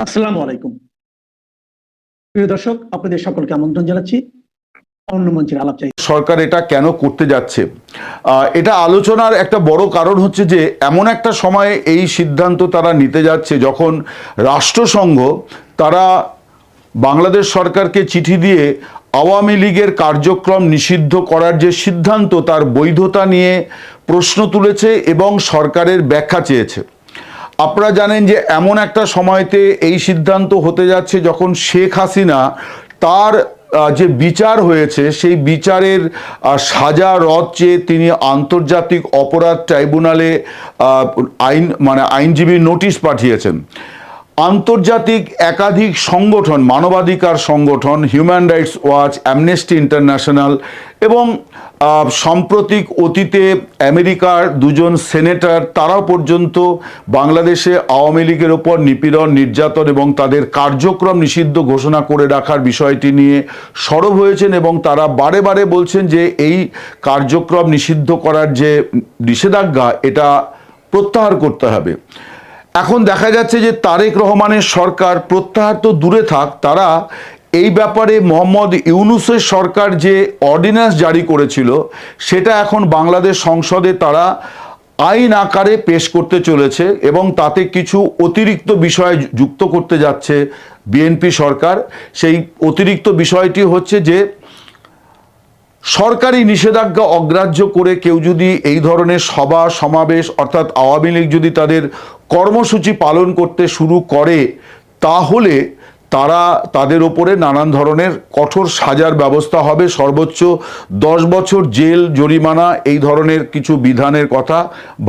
আসসালামু আলাইকুম। প্রিয় দর্শক, আপনাদের সকলকে আমন্ত্রণ জানাচ্ছি অন্য মঞ্চের আলাপ চাই। সরকার এটা কেন করতে যাচ্ছে, এটা আলোচনার একটা বড় কারণ হচ্ছে যে এমন একটা সময়ে এই সিদ্ধান্ত তারা নিতে যাচ্ছে যখন রাষ্ট্রসংঘ তারা বাংলাদেশ সরকারকে চিঠি দিয়ে আওয়ামী লীগের কার্যক্রম নিষিদ্ধ করার যে সিদ্ধান্ত তার বৈধতা নিয়ে প্রশ্ন তুলেছে এবং সরকারের ব্যাখ্যা চেয়েছে। আপনারা জানেন যে এমন একটা সময়তে এই সিদ্ধান্ত হতে যাচ্ছে যখন শেখ হাসিনা তার যে বিচার হয়েছে সেই বিচারের সাজা রদ চেয়ে তিনি আন্তর্জাতিক অপরাধ ট্রাইব্যুনালে আইনজীবী নোটিশ পাঠিয়েছেন। আন্তর্জাতিক একাধিক সংগঠন, মানবাধিকার সংগঠন, human rights watch, amnesty international এবং সাম্প্রতিক অতীতে আমেরিকার দুজন সেনেটর তারাও পর্যন্ত বাংলাদেশে আওয়ামী লীগের ওপর নিপীড়ন, নির্যাতন এবং তাদের কার্যক্রম নিষিদ্ধ ঘোষণা করে রাখার বিষয়টি নিয়ে সরব হয়েছেন এবং তারা বারে বারে বলছেন যে এই কার্যক্রম নিষিদ্ধ করার যে নিষেধাজ্ঞা এটা প্রত্যাহার করতে হবে। এখন দেখা যাচ্ছে যে তারেক রহমানের সরকার প্রত্যাহার তো দূরে থাক, তারা এই ব্যাপারে মোহাম্মদ ইউনূসের সরকার যে অর্ডিন্যান্স জারি করেছিল সেটা এখন বাংলাদেশ সংসদে তারা আইন আকারে পেশ করতে চলেছে এবং তাতে কিছু অতিরিক্ত বিষয় যুক্ত করতে যাচ্ছে বিএনপি সরকার। সেই অতিরিক্ত বিষয়টি হচ্ছে যে সরকারি নিষেধাজ্ঞা অগ্রাহ্য করে কেউ যদি এই ধরনের সভা সমাবেশ অর্থাৎ আওয়ামী লীগ যদি তাদের কর্মসূচি পালন করতে শুরু করে তাহলে তাদের ওপরে নানান ধরনের কঠোর সাজার ব্যবস্থা হবে, সর্বোচ্চ 10 বছর জেল, জরিমানা এই ধরনের কিছু বিধানের কথা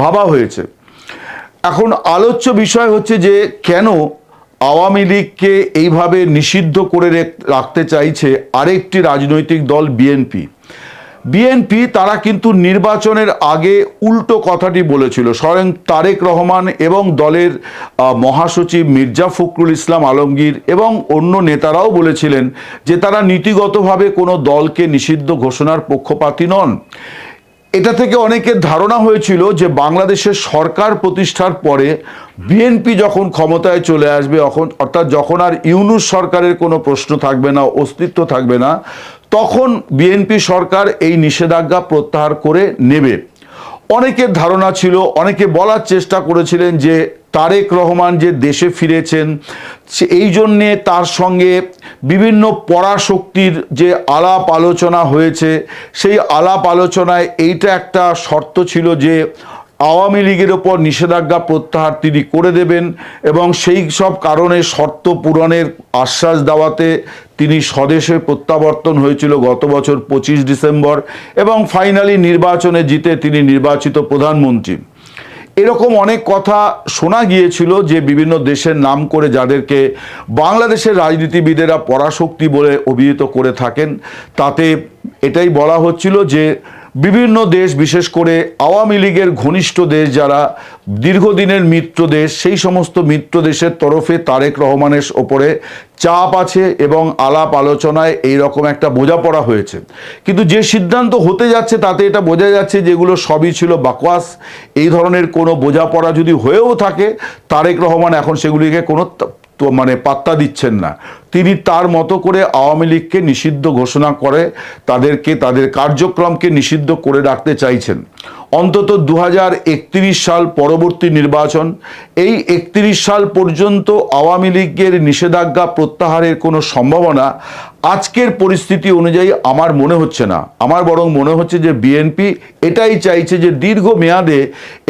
ভাবা হয়েছে। এখন আলোচ্য বিষয় হচ্ছে যে কেন আওয়ামী লীগকে এইভাবে নিষিদ্ধ করে রাখতে চাইছে আরেকটি রাজনৈতিক দল বিএনপি। তারা কিন্তু নির্বাচনের আগে উল্টো কথাটি বলেছিল। স্বয়ং তারেক রহমান এবং দলের মহাসচিব মির্জা ফখরুল ইসলাম আলমগীর এবং অন্য নেতারাও বলেছিলেন যে তারা নীতিগতভাবে কোনো দলকে নিষিদ্ধ ঘোষণার পক্ষপাতী নন। এটা থেকে অনেকের ধারণা হয়েছিল যে বাংলাদেশের সরকার প্রতিষ্ঠার পরে বিএনপি যখন ক্ষমতায় চলে আসবে, অর্থাৎ যখন আর ইউনূস সরকারের কোনো প্রশ্ন থাকবে না, অস্তিত্ব থাকবে না, তখন বিএনপি সরকার এই নিষেধাজ্ঞা প্রত্যাহার করে নেবে। অনেকের ধারণা ছিল, অনেকে বলার চেষ্টা করেছিলেন যে তারেক রহমান যে দেশে ফিরেছেন এই জন্যে তার সঙ্গে বিভিন্ন পরাশক্তির যে আলাপ আলোচনা হয়েছে সেই আলাপ আলোচনায় এইটা একটা শর্ত ছিল যে আওয়ামী লীগের ওপর নিষেধাজ্ঞা প্রত্যাহার তিনি করে দেবেন এবং সেই সব কারণে শর্ত পূরণের আশ্বাস দেওয়াতে তিনি স্বদেশে প্রত্যাবর্তন হয়েছিল গত বছর 25 ডিসেম্বর এবং ফাইনালি নির্বাচনে জিতে তিনি নির্বাচিত প্রধানমন্ত্রী। এরকম অনেক কথা শোনা গিয়েছিল যে বিভিন্ন দেশের নাম করে যাদেরকে বাংলাদেশের রাজনীতিবিদেরা পরাশক্তি বলে অভিহিত করে থাকেন, তাতে এটাই বলা হচ্ছিল যে বিভিন্ন দেশ, বিশেষ করে আওয়ামী লীগের ঘনিষ্ঠ দেশ যারা দীর্ঘদিনের মিত্র দেশ, সেই সমস্ত মিত্র দেশের তরফে তারেক রহমানের ওপরে চাপ আছে এবং আলাপ আলোচনায় এই রকম একটা বোঝাপড়া হয়েছে। কিন্তু যে সিদ্ধান্ত হতে যাচ্ছে তাতে এটা বোঝা যাচ্ছে যেগুলো সবই ছিল বাকওয়াস। এই ধরনের কোনো বোঝাপড়া যদি হয়েও থাকে তারেক রহমান এখন সেগুলিকে কোনো পাত্তা দিচ্ছেন না। তিনি তার মতো করে আওয়ামী লীগকে নিষিদ্ধ ঘোষণা করে তাদেরকে তাদের কার্যক্রমকে নিষিদ্ধ করে রাখতে চাইছেন। অন্তত 2031 সাল পরবর্তী নির্বাচন, এই 31 সাল পর্যন্ত আওয়ামী লীগের নিষেধাজ্ঞা প্রত্যাহারের কোনো সম্ভাবনা আজকের পরিস্থিতি অনুযায়ী আমার মনে হচ্ছে না। আমার বরং মনে হচ্ছে যে বিএনপি এটাই চাইছে যে দীর্ঘমেয়াদে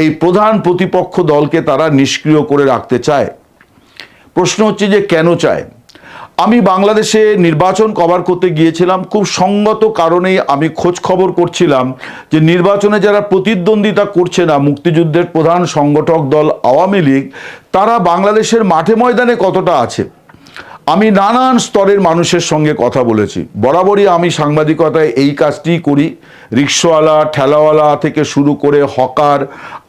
এই প্রধান প্রতিপক্ষ দলকে তারা নিষ্ক্রিয় করে রাখতে চায়। প্রশ্ন হচ্ছে যে কেন চায়। আমি বাংলাদেশে নির্বাচন কভার করতে গিয়েছিলাম, খুব সঙ্গত কারণেই আমি খোঁজ খবর করছিলাম যে নির্বাচনে যারা প্রতিদ্বন্দ্বিতা করছে না, মুক্তিযুদ্ধের প্রধান সংগঠক দল আওয়ামী লীগ, তারা বাংলাদেশের মাঠে ময়দানে কতটা আছে। আমি নানান স্তরের মানুষের সঙ্গে কথা বলেছি। বরাবরই আমি সাংবাদিকতায় এই কাজটি করি রিক্সাওয়ালা, ঠেলাওয়ালা থেকে শুরু করে হকার,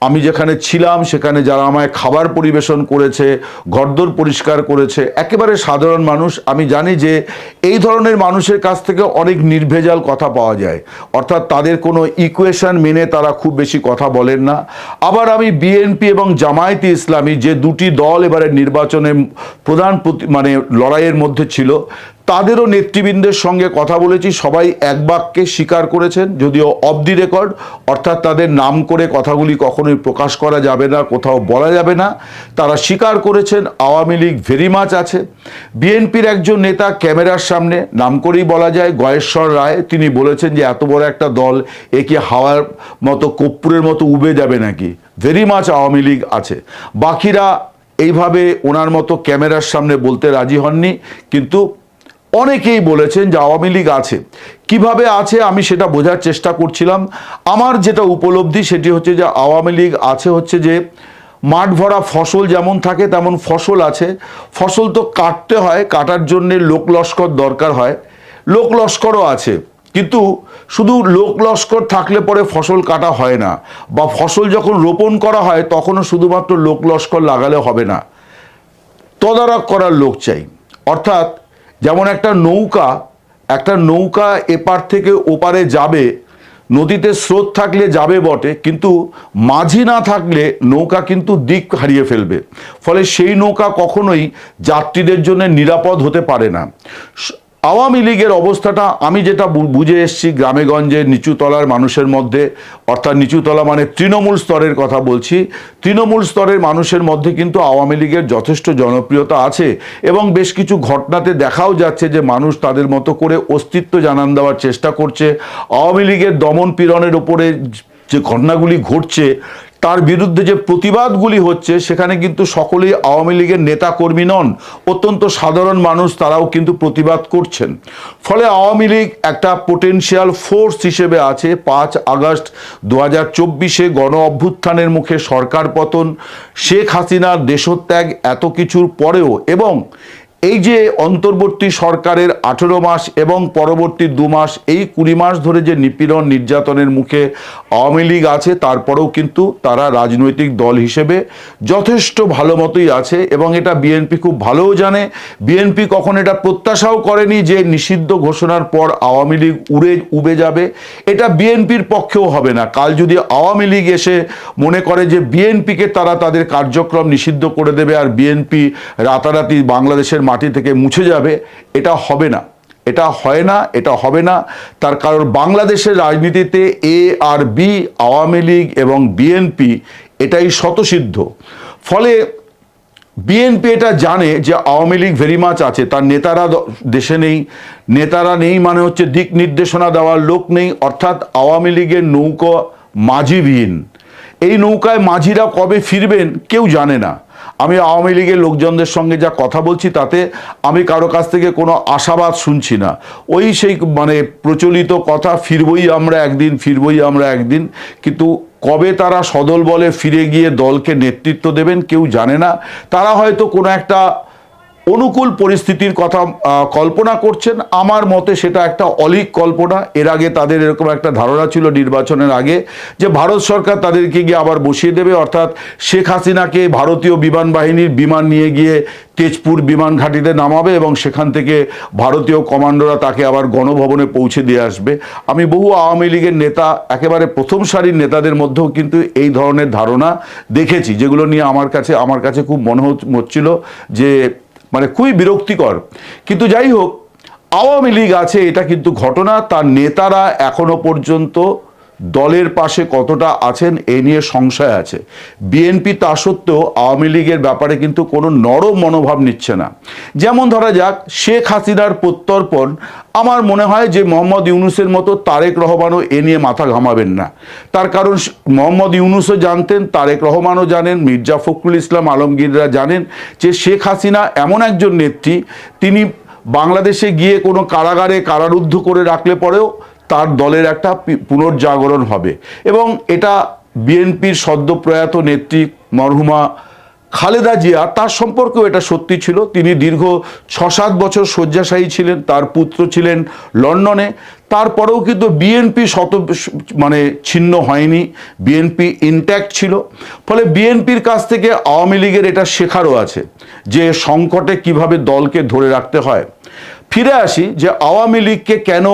আমি যেখানে ছিলাম সেখানে যারা আমায় খাবার পরিবেশন করেছে, ঘরদোর পরিষ্কার করেছে, একেবারে সাধারণ মানুষ। আমি জানি যে এই ধরনের মানুষের কাছ থেকে অনেক নির্ভেজাল কথা পাওয়া যায়, অর্থাৎ তাদের কোনো ইকুয়েশন মেনে তারা খুব বেশি কথা বলেন না। আবার আমি বিএনপি এবং জামায়াতে ইসলামী, যে দুটি দল এবারে নির্বাচনে প্রধান মানে লড়াইয়ের মধ্যে ছিল, তাদেরও নেতৃবৃন্দের সঙ্গে কথা বলেছি। সবাই এক বাক্যে স্বীকার করেছেন, যদিও অফ দি রেকর্ড, অর্থাৎ তাদের নাম করে কথাগুলি কখনোই প্রকাশ করা যাবে না, কোথাও বলা যাবে না, তারা স্বীকার করেছেন আওয়ামী লীগ ভেরি মাচ আছে। বিএনপির একজন নেতা ক্যামেরার সামনে, নাম করেই বলা যায়, গয়েশ্বর রায়, তিনি বলেছেন যে এত বড় একটা দল এ কি হাওয়ার মতো কর্পূরের মতো উবে যাবে নাকি, ভেরি মাচ আওয়ামী লীগ আছে। বাকিরা এইভাবে ওনার মতো ক্যামেরার সামনে বলতে রাজি হননি, কিন্তু অনেকেই বলেছেন যে আওয়ামী লীগ আছে। কিভাবে আছে আমি সেটা বোঝার চেষ্টা করছিলাম। আমার যেটা উপলব্ধি সেটি হচ্ছে যে আওয়ামী লীগ আছে হচ্ছে যে মাঠ ভরা ফসল যেমন থাকে তেমন ফসল আছে। ফসল তো কাটতে হয়, কাটার জন্যে লোক লস্কর দরকার হয়, লোক লস্করও আছে, কিন্তু শুধু লোক লস্কর থাকলে পরে ফসল কাটা হয় না, বা ফসল যখন রোপণ করা হয় তখনও শুধুমাত্র লোক লস্কর লাগালে হবে না, তদারক করার লোক চাই। অর্থাৎ যেমন একটা নৌকা এপার থেকে ওপারে যাবে, নদীতে স্রোত থাকলে যাবে বটে, কিন্তু মাঝি না থাকলে নৌকা কিন্তু দিক হারিয়ে ফেলবে, ফলে সেই নৌকা কখনোই যাত্রীদের জন্য নিরাপদ হতে পারে না। আওয়ামী লীগের অবস্থাটা আমি যেটা বুঝে এসেছি গ্রামেগঞ্জে নিচুতলার মানুষের মধ্যে, অর্থাৎ নিচুতলা মানে তৃণমূল স্তরের কথা বলছি, তৃণমূল স্তরের মানুষের মধ্যে কিন্তু আওয়ামী লীগের যথেষ্ট জনপ্রিয়তা আছে, এবং বেশ কিছু ঘটনাতে দেখাও যাচ্ছে যে মানুষ তাদের মতো করে অস্তিত্ব জানান দেওয়ার চেষ্টা করছে। আওয়ামী লীগের দমন পীড়নের ওপরে যে ঘটনাগুলি ঘটছে, তার বিরুদ্ধে যে প্রতিবাদগুলি হচ্ছে, সেখানে কিন্তু সকলেই আওয়ামী লীগের নেতা কর্মী নন, অত্যন্ত সাধারণ মানুষ, তারাও কিন্তু প্রতিবাদ করছেন। ফলে আওয়ামী লীগ একটা পোটেনশিয়াল ফোর্স হিসেবে আছে। 5 আগস্ট 2024 গণ অভ্যুত্থানের মুখে সরকার পতন, শেখ হাসিনার দেশত্যাগ, এত কিছুর পরেও, এবং এই যে অন্তর্বর্তী সরকারের 18 মাস এবং পরবর্তী 2 মাস, এই 20 মাস ধরে যে নিপীড়ন নির্যাতনের মুখে আওয়ামী লীগ আছে, তারপরেও কিন্তু তারা রাজনৈতিক দল হিসেবে যথেষ্ট ভালো মতোই আছে, এবং এটা বিএনপি খুব ভালোও জানে। বিএনপি কখন এটা প্রত্যাশাও করেনি যে নিষিদ্ধ ঘোষণার পর আওয়ামী লীগ উবে যাবে, এটা বিএনপির পক্ষেও হবে না। কাল যদি আওয়ামী লীগ এসে মনে করে যে বিএনপিকে তারা তাদের কার্যক্রম নিষিদ্ধ করে দেবে আর বিএনপি রাতারাতি বাংলাদেশের মাটি থেকে মুছে যাবে, এটা হবে না, এটা হয় না, এটা হবে না। তার কারণ বাংলাদেশের রাজনীতিতে এ আর বি, আওয়ামী লীগ এবং বিএনপি, এটাই স্বতঃসিদ্ধ। ফলে বিএনপি এটা জানে যে আওয়ামী লীগ ভেরি মাচ আছে, তার নেতারা দেশে নেই, নেতারা নেই মানে হচ্ছে দিক নির্দেশনা দেওয়ার লোক নেই, অর্থাৎ আওয়ামী লীগের নৌকা মাঝিবিহীন। এই নৌকায় মাঝিরা কবে ফিরবেন কেউ জানে না। আমি আওয়ামী লীগের লোকজনদের সঙ্গে যা কথা বলছি, তাতে আমি কারো কাছ থেকে কোনো আশাবাদ শুনছি না। ওই সেই মানে প্রচলিত কথা, ফিরবই আমরা একদিন, ফিরবই আমরা একদিন, কিন্তু কবে তারা সদল বলে ফিরে গিয়ে দলকে নেতৃত্ব দেবেন কেউ জানে না। তারা হয়তো কোনো একটা অনুকূল পরিস্থিতির কথা কল্পনা করছেন। আমার মতে সেটা একটা অলীক কল্পনা। এর আগে তাদের এরকম একটা ধারণা ছিল নির্বাচনের আগে, যে ভারত সরকার তাদেরকে গিয়ে আবার বসিয়ে দেবে, অর্থাৎ শেখ হাসিনাকে ভারতীয় বিমান বাহিনীর বিমান নিয়ে গিয়ে তেজপুর বিমান ঘাঁটিতে নামাবে এবং সেখান থেকে ভারতীয় কমান্ডোরা তাকে আবার গণভবনে পৌঁছে দিয়ে আসবে। আমি বহু আওয়ামী লীগের নেতা, একেবারে প্রথম সারির নেতাদের মধ্যেও কিন্তু এই ধরনের ধারণা দেখেছি, যেগুলো নিয়ে আমার কাছে খুব মনে হচ্ছিল যে মানে খুবই বিরক্তিকর। কিন্তু যাই হোক, আওয়ামী লীগ আছে এটা কিন্তু ঘটনা। তার নেতারা এখনো পর্যন্ত দলের পাশে কতটা আছেন এ নিয়ে সংশয় আছে। বিএনপি তা সত্ত্বেও আওয়ামী লীগের ব্যাপারে কিন্তু কোনো নরম মনোভাব নিচ্ছে না। যেমন ধরা যাক শেখ হাসিনার প্রত্যর্পণ, আমার মনে হয় যে মোহাম্মদ ইউনূসের মতো তারেক রহমানও এ নিয়ে মাথা ঘামাবেন না। তার কারণ মোহাম্মদ ইউনূসও জানতেন, তারেক রহমানও জানেন, মির্জা ফখরুল ইসলাম আলমগীররা জানেন যে শেখ হাসিনা এমন একজন নেত্রী, তিনি বাংলাদেশে গিয়ে কোনো কারাগারে কারারুদ্ধ করে রাখলে পরেও তার দলের একটা পুনর্জাগরণ হবে। এবং এটা বিএনপির সদ্য প্রয়াত নেত্রী মরহুমা খালেদা জিয়া, তার সম্পর্কেও এটা সত্যি ছিল। তিনি দীর্ঘ 6-7 বছর শয্যাশায়ী ছিলেন, তার পুত্র ছিলেন লন্ডনে। তারপরেও কিন্তু বিএনপি ছিন্ন হয়নি, বিএনপি ইনট্যাক্ট ছিল। ফলে বিএনপির কাছ থেকে আওয়ামী লীগের এটা শেখারও আছে যে সংকটে কিভাবে দলকে ধরে রাখতে হয়। ফিরে আসি যে আওয়ামী লীগকে কেন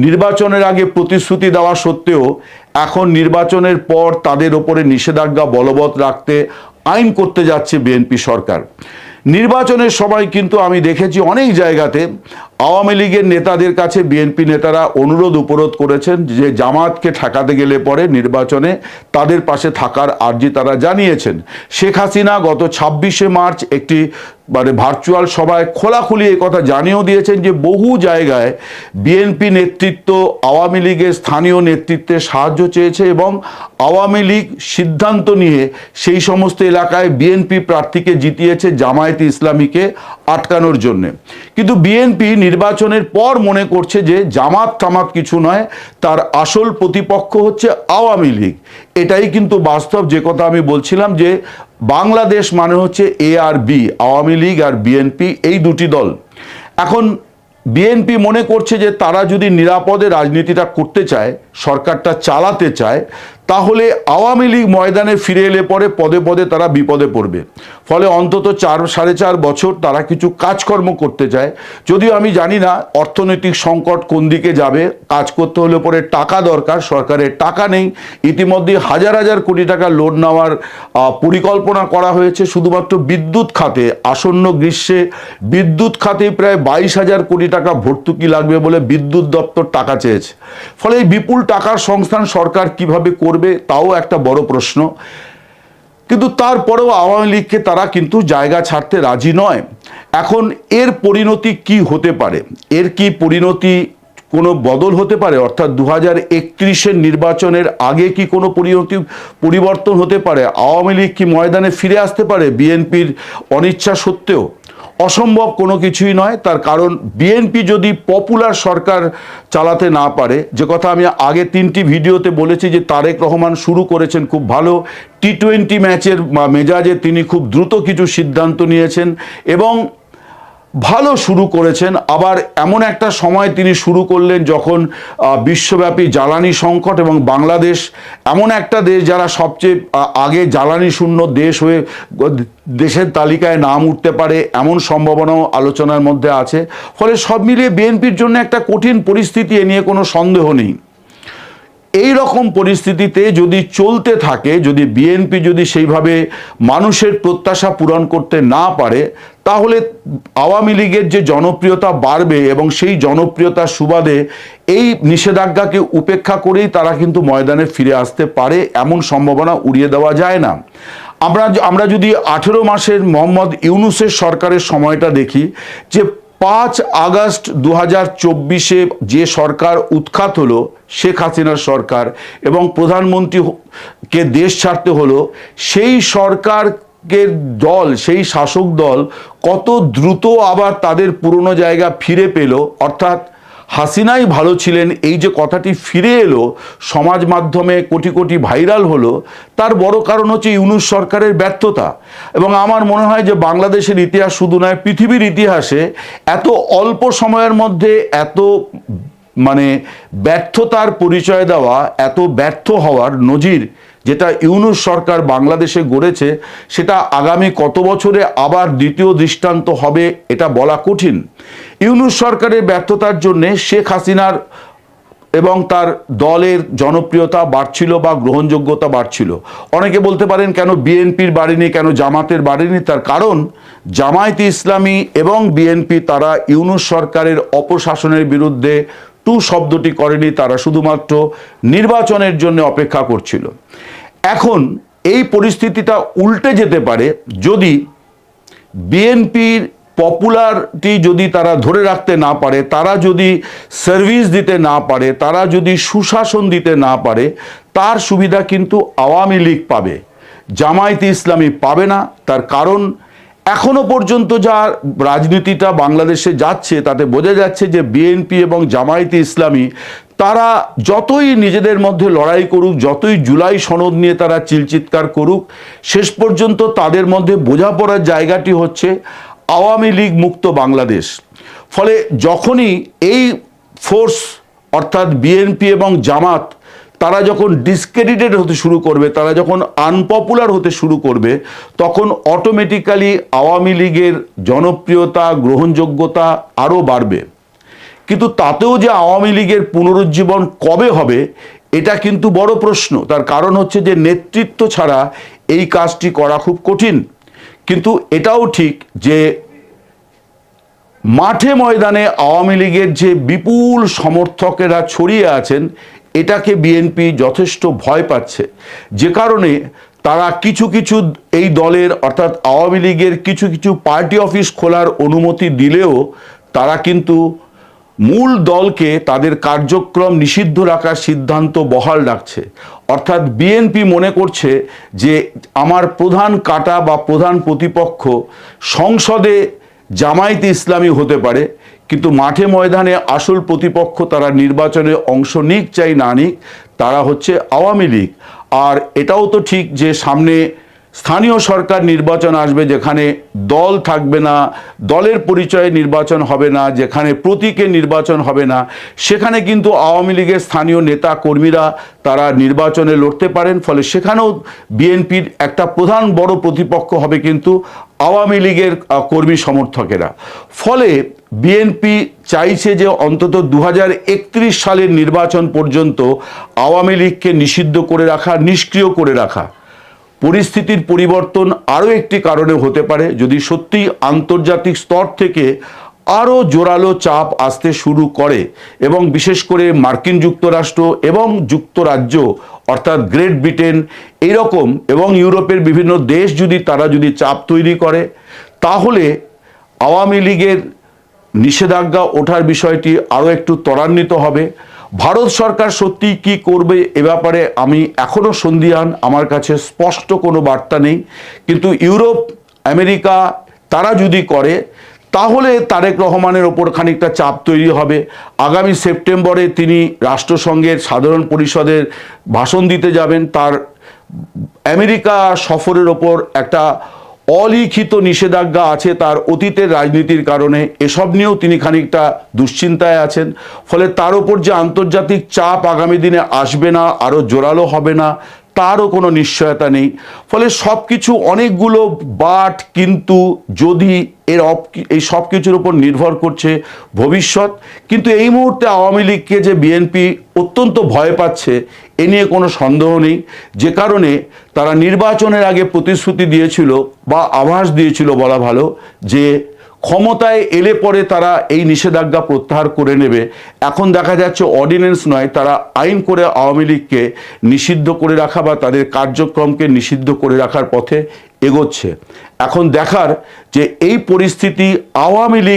নির্বাচনের আগে প্রতিশ্রুতি দেওয়া সত্ত্বেও এখন নির্বাচনের পর তাদের ওপরে নিষেধাজ্ঞা বলবৎ রাখতে আইন করতে যাচ্ছে বিএনপি সরকার। নির্বাচনের সময় কিন্তু আমি দেখেছি অনেক জায়গাতে আওয়ামী লীগের নেতাদের কাছে বিএনপি নেতারা অনুরোধ উপরোধ করেছেন যে জামাতকে ঠেকাতে গেলে পরে নির্বাচনে তাদের পাশে থাকার আর্জি তারা জানিয়েছেন। শেখ হাসিনা গত 26শে মার্চ একটি ভার্চুয়াল সভায় খোলাখুলি এই কথা জানিয়েও দিয়েছেন যে বহু জায়গায় বিএনপি নেতৃত্ব আওয়ামী লীগের স্থানীয় নেতৃত্বের সাহায্য চেয়েছে এবং আওয়ামী লীগ সিদ্ধান্ত নিয়ে সেই সমস্ত এলাকায় বিএনপি প্রার্থীকে জিতিয়েছে জামায়াতে ইসলামীকে আটকানোর জন্যে। কিন্তু বিএনপি নির্বাচনের পর মনে করছে যে জামাত টামাত কিছু নয়, তার আসল প্রতিপক্ষ হচ্ছে আওয়ামী লীগ। এটাই কিন্তু বাস্তব, যে কথা আমি বলছিলাম যে বাংলাদেশ মানে হচ্ছে এ আর বি, আওয়ামী লীগ আর বিএনপি, এই দুটি দল। এখন বিএনপি মনে করছে যে তারা যদি নিরাপদে রাজনীতিটা করতে চায়, সরকারটা চালাতে চায়, তাহলে আওয়ামী লীগ ময়দানে ফিরে এলে পরে পদে পদে তারা বিপদে পড়বে। ফলে অন্তত 4-4.5 বছর তারা কিছু কাজকর্ম করতে চায়। যদিও আমি জানি না অর্থনৈতিক সংকট কোন দিকে যাবে, কাজ করতে হলে পরে টাকা দরকার, সরকারের টাকা নেই। ইতিমধ্যে হাজার হাজার কোটি টাকা লোন নেওয়ার পরিকল্পনা করা হয়েছে শুধুমাত্র বিদ্যুৎ খাতে। আসন্ন গ্রীষ্মে বিদ্যুৎ খাতে প্রায় 22,000 কোটি টাকা ভর্তুকি লাগবে বলে বিদ্যুৎ দপ্তর টাকা চেয়েছে। ফলে এই বিপুল টাকার সংস্থান সরকার কিভাবে করবে তাও একটা বড় প্রশ্ন। কিন্তু তারপরেও আওয়ামী লীগকে তারা কিন্তু জায়গা ছাড়তে রাজি নয়। এখন এর পরিণতি কি হতে পারে? এর কি পরিণতি কোনো বদল হতে পারে? অর্থাৎ 2031-এর নির্বাচনের আগে কি কোনো পরিবর্তন হতে পারে? আওয়ামী লীগ কি ময়দানে ফিরে আসতে পারে বিএনপির অনিচ্ছা সত্ত্বেও? অসম্ভব কোনো কিছুই নয়। তার কারণ বিএনপি যদি পপুলার সরকার চালাতে না পারে, যে কথা আমি আগে 3টি ভিডিওতে বলেছি যে তারেক রহমান শুরু করেছেন খুব ভালো T20 ম্যাচের মেজাজে, তিনি খুব দ্রুত কিছু সিদ্ধান্ত নিয়েছেন এবং ভালো শুরু করেছেন। আবার এমন একটা সময় তিনি শুরু করলেন যখন বিশ্বব্যাপী জ্বালানি সংকট এবং বাংলাদেশ এমন একটা দেশ যারা সবচেয়ে আগে জ্বালানি শূন্য দেশ হয়ে দেশের তালিকায় নাম উঠতে পারে এমন সম্ভাবনাও আলোচনার মধ্যে আছে। ফলে সব মিলিয়ে বিএনপির জন্য একটা কঠিন পরিস্থিতি, এ নিয়ে কোনো সন্দেহ নেই। এই রকম পরিস্থিতিতে যদি চলতে থাকে, যদি বিএনপি যদি সেইভাবে মানুষের প্রত্যাশা পূরণ করতে না পারে, তাহলে আওয়ামী লীগের যে জনপ্রিয়তা বাড়বে এবং সেই জনপ্রিয়তার সুবাদে এই নিষেধাজ্ঞাকে উপেক্ষা করেই তারা কিন্তু ময়দানে ফিরে আসতে পারে, এমন সম্ভাবনা উড়িয়ে দেওয়া যায় না। আমরা যদি 18 মাসের মোহাম্মদ ইউনূসের সরকারের সময়টা দেখি, যে 5 আগস্ট 2024-এ যে সরকার উৎখাত হলো, শেখ হাসিনার সরকার, এবং প্রধানমন্ত্রীকে দেশ ছাড়তে হলো, সেই সরকারের দল, সেই শাসক দল কত দ্রুত আবার তাদের পুরনো জায়গা ফিরে পেল। অর্থাৎ হাসিনাই ভালো ছিলেন, এই যে কথাটি ফিরে এলো, সমাজ মাধ্যমে কোটি কোটি ভাইরাল হলো, তার বড় কারণ হচ্ছে ইউনূস সরকারের ব্যর্থতা। এবং আমার মনে হয় যে বাংলাদেশের ইতিহাস শুধু নয়, পৃথিবীর ইতিহাসে এত অল্প সময়ের মধ্যে এত ব্যর্থতার পরিচয় দেওয়া, এত ব্যর্থ হওয়ার নজির যেটা ইউনূস সরকার বাংলাদেশে গড়েছে, সেটা আগামী কত বছরে আবার দ্বিতীয় দৃষ্টান্ত হবে এটা বলা কঠিন। ইউনূস সরকারের ব্যর্থতার জন্যে শেখ হাসিনার এবং তার দলের জনপ্রিয়তা বাড়ছিল বা গ্রহণযোগ্যতা বাড়ছিল। অনেকে বলতে পারেন কেন বিএনপির বাড়েনি, কেন জামাতের বাড়েনি? তার কারণ জামায়াতে ইসলামী এবং বিএনপি তারা ইউনূস সরকারের অপশাসনের বিরুদ্ধে টু শব্দটি করেনি, তারা শুধুমাত্র নির্বাচনের জন্য অপেক্ষা করছিল। এখন এই পরিস্থিতিটা উল্টে যেতে পারে যদি বিএনপির পপুলারিটি যদি তারা ধরে রাখতে না পারে, তারা যদি সার্ভিস দিতে না পারে, তারা যদি সুশাসন দিতে না পারে, তার সুবিধা কিন্তু আওয়ামী লীগ পাবে, জামায়াতে ইসলামী পাবে না। তার কারণ এখনো পর্যন্ত যা রাজনীতিটা বাংলাদেশে যাচ্ছে তাতে বোঝা যাচ্ছে যে বিএনপি এবং জামায়াতে ইসলামী তারা যতই নিজেদের মধ্যে লড়াই করুক, যতই জুলাই সনদ নিয়ে তারা চিলচিৎকার করুক, শেষ পর্যন্ত তাদের মধ্যে বোঝাপড়ার জায়গাটি হচ্ছে আওয়ামী লীগ মুক্ত বাংলাদেশ। ফলে যখনই এই ফোর্স অর্থাৎ বিএনপি এবং জামাত তারা যখন ডিসক্রেডিটেড হতে শুরু করবে, তারা যখন আনপপুলার হতে শুরু করবে, তখন অটোমেটিক্যালি আওয়ামী লীগের জনপ্রিয়তা, গ্রহণযোগ্যতা আরও বাড়বে। কিন্তু তাতেও যে আওয়ামী লীগের পুনরুজ্জীবন কবে হবে এটা কিন্তু বড় প্রশ্ন। তার কারণ হচ্ছে যে নেতৃত্ব ছাড়া এই কাজটি করা খুব কঠিন। কিন্তু এটাও ঠিক যে মাঠে ময়দানে আওয়ামী লীগের যে বিপুল সমর্থকেরা ছড়িয়ে আছেন এটাকে বিএনপি যথেষ্ট ভয় পাচ্ছে, যে কারণে তারা কিছু কিছু এই দলের অর্থাৎ আওয়ামী লীগের কিছু কিছু পার্টি অফিস খোলার অনুমতি দিলেও তারা কিন্তু মূল দলকে তাদের কার্যক্রম নিষিদ্ধ রাখার সিদ্ধান্ত বহাল রাখছে। অর্থাৎ বিএনপি মনে করছে যে আমার প্রধান কাঁটা বা প্রধান প্রতিপক্ষ সংসদে জামায়াতে ইসলামী হতে পারে, কিন্তু মাঠে ময়দানে আসল প্রতিপক্ষ তারা নির্বাচনে অংশ নিক চাই না নিক তারা হচ্ছে আওয়ামী লীগ। আর এটাও তো ঠিক যে সামনে স্থানীয় সরকার নির্বাচন আসবে, যেখানে দল থাকবে না, দলের পরিচয়ে নির্বাচন হবে না, যেখানে প্রতীকে নির্বাচন হবে না, সেখানে কিন্তু আওয়ামী লীগের স্থানীয় নেতা কর্মীরা তারা নির্বাচনে লড়তে পারেন। ফলে সেখানেও বিএনপির একটা প্রধান বড় প্রতিপক্ষ হবে কিন্তু আওয়ামী লীগের কর্মী সমর্থকেরা। ফলে বিএনপি চাইছে যে অন্তত 2031 সালের নির্বাচন পর্যন্ত আওয়ামী লীগকে নিষিদ্ধ করে রাখা, নিষ্ক্রিয় করে রাখা। পরিস্থিতির পরিবর্তন আরও একটি কারণে হতে পারে, যদি সত্যি আন্তর্জাতিক স্তর থেকে আরও জোরালো চাপ আসতে শুরু করে এবং বিশেষ করে মার্কিন যুক্তরাষ্ট্র এবং যুক্তরাজ্য অর্থাৎ গ্রেট ব্রিটেন এইরকম এবং ইউরোপের বিভিন্ন দেশ তারা যদি চাপ তৈরি করে, তাহলে আওয়ামী লীগের নিষেধাজ্ঞা ওঠার বিষয়টি আরও একটু ত্বরান্বিত হবে। ভারত সরকার সত্যি কি করবে এ ব্যাপারে আমি এখনও সন্দিহান, আমার কাছে স্পষ্ট কোনো বার্তা নেই। কিন্তু ইউরোপ, আমেরিকা তারা যদি করে তাহলে তারেক রহমানের ওপর খানিকটা চাপ তৈরি হবে। আগামী সেপ্টেম্বরে তিনি রাষ্ট্রসংঘের সাধারণ পরিষদের ভাষণ দিতে যাবেন। তার আমেরিকা সফরের ওপর একটা অলিখিত নিষেধাজ্ঞা আছে তার অতীতের রাজনীতির কারণে, এসব নিয়েও তিনি খানিকটা দুশ্চিন্তায় আছেন। ফলে তার ওপর যে আন্তর্জাতিক চাপ আগামী দিনে আসবে না, আরও জোরালো হবে না, তারও কোনো নিশ্চয়তা নেই। ফলে সব কিছু অনেকগুলো বাট, কিন্তু যদি এই সব কিছুর উপর নির্ভর করছে ভবিষ্যৎ। কিন্তু এই মুহূর্তে আওয়ামী লীগকে যে বিএনপি অত্যন্ত ভয় পাচ্ছে এ নিয়ে কোনো সন্দেহ নেই, যে কারণে তারা নির্বাচনের আগে প্রতিশ্রুতি দিয়েছিল বা আভাস দিয়েছিল বলা ভালো, যে ক্ষমতায় এলে পরে তারা এই নিষেধাজ্ঞা প্রত্যাহার করে নেবে। এখন দেখা যাচ্ছে অর্ডিন্যান্স নয়, তারা আইন করে আওয়ামী লীগকে নিষিদ্ধ করে রাখা বা তাদের কার্যক্রমকে নিষিদ্ধ করে রাখার পথে এগোচ্ছে। এখন দেখার যে এই পরিস্থিতি আওয়ামী লীগ